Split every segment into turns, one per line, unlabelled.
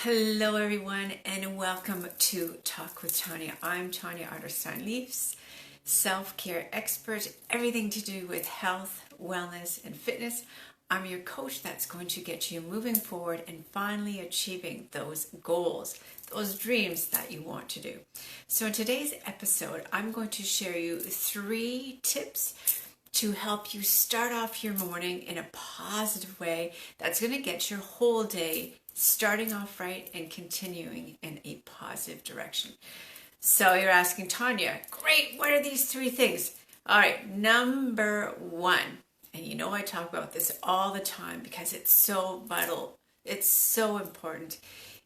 Hello everyone and welcome to Talk with Tanya. I'm Tanya Otterstein-Liehs, self-care expert, everything to do with health, wellness, and fitness. I'm your coach that's going to get you moving forward and finally achieving those goals, those dreams that you want to do. So in today's episode, I'm going to share you 3 tips to help you start off your morning in a positive way that's going to get your whole day starting off right and continuing in a positive direction. So you're asking, Tanya, great, what are these 3 things? All right, number 1, and you know I talk about this all the time because it's so vital, it's so important.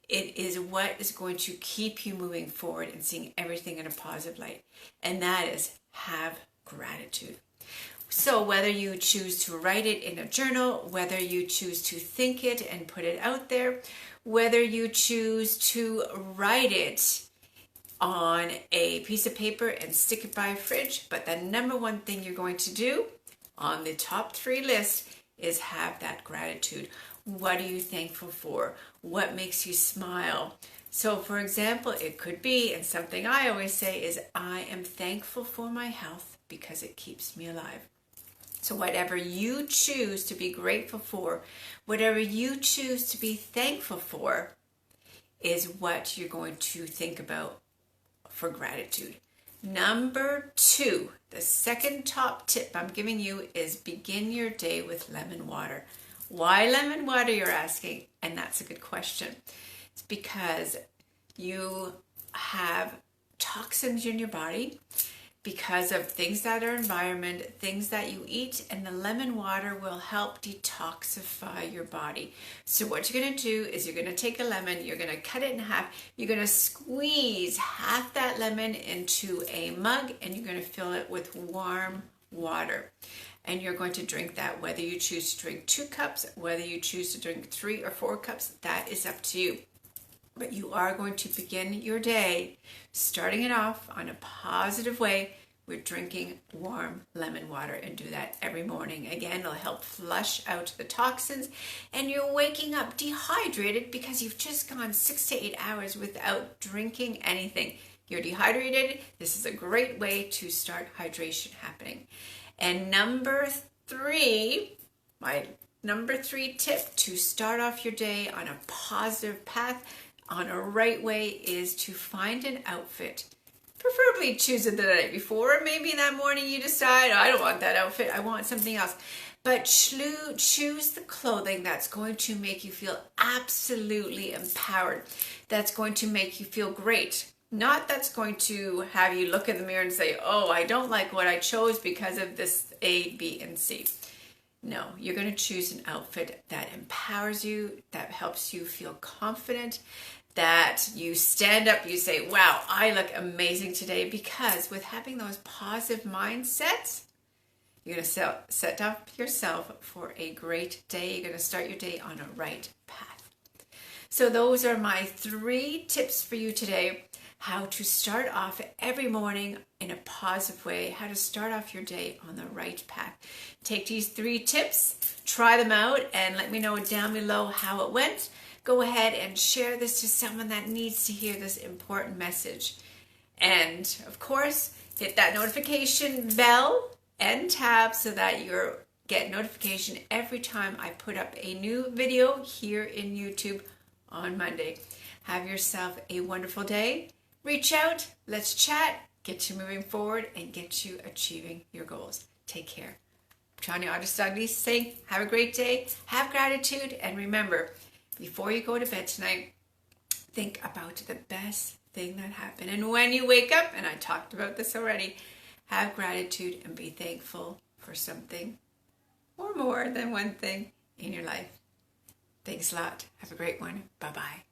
It is what is going to keep you moving forward and seeing everything in a positive light, and that is have gratitude. So whether you choose to write it in a journal, whether you choose to think it and put it out there, whether you choose to write it on a piece of paper and stick it by a fridge, but the number 1 thing you're going to do on the top 3 list is have that gratitude. What are you thankful for? What makes you smile? So for example, it could be, and something I always say is, I am thankful for my health because it keeps me alive. So whatever you choose to be grateful for, whatever you choose to be thankful for, is what you're going to think about for gratitude. Number 2, the second top tip I'm giving you is begin your day with lemon water. Why lemon water, you're asking? And that's a good question. It's because you have toxins in your body because of things that are environment, things that you eat, and the lemon water will help detoxify your body. So what you're going to do is you're going to take a lemon, you're going to cut it in half, you're going to squeeze half that lemon into a mug, and you're going to fill it with warm water. And you're going to drink that, whether you choose to drink 2 cups, whether you choose to drink 3 or 4 cups, that is up to you. But you are going to begin your day starting it off on a positive way with drinking warm lemon water, and do that every morning. Again, it'll help flush out the toxins, and you're waking up dehydrated because you've just gone 6 to 8 hours without drinking anything. You're dehydrated. This is a great way to start hydration happening. And number 3, my number 3 tip to start off your day on a positive path, on a right way, is to find an outfit. Preferably choose it the night before, or maybe that morning you decide, I don't want that outfit, I want something else. But choose the clothing that's going to make you feel absolutely empowered, that's going to make you feel great. Not that's going to have you look in the mirror and say, oh, I don't like what I chose because of this A, B, and C. No, you're going to choose an outfit that empowers you, that helps you feel confident, that you stand up, you say, wow, I look amazing today, because with having those positive mindsets, you're going to set up yourself for a great day. You're going to start your day on a right path. So those are my 3 tips for you today. How to start off every morning in a positive way, how to start off your day on the right path. Take these 3 tips, try them out, and let me know down below how it went. Go ahead and share this to someone that needs to hear this important message. And of course, hit that notification bell and tab so that you get notification every time I put up a new video here in YouTube on Monday. Have yourself a wonderful day. Reach out, let's chat, get you moving forward, and get you achieving your goals. Take care. Tanya Otterstein-Liehs saying, have a great day, have gratitude, and remember, before you go to bed tonight, think about the best thing that happened. And when you wake up, and I talked about this already, have gratitude and be thankful for something or more than one thing in your life. Thanks a lot. Have a great one. Bye-bye.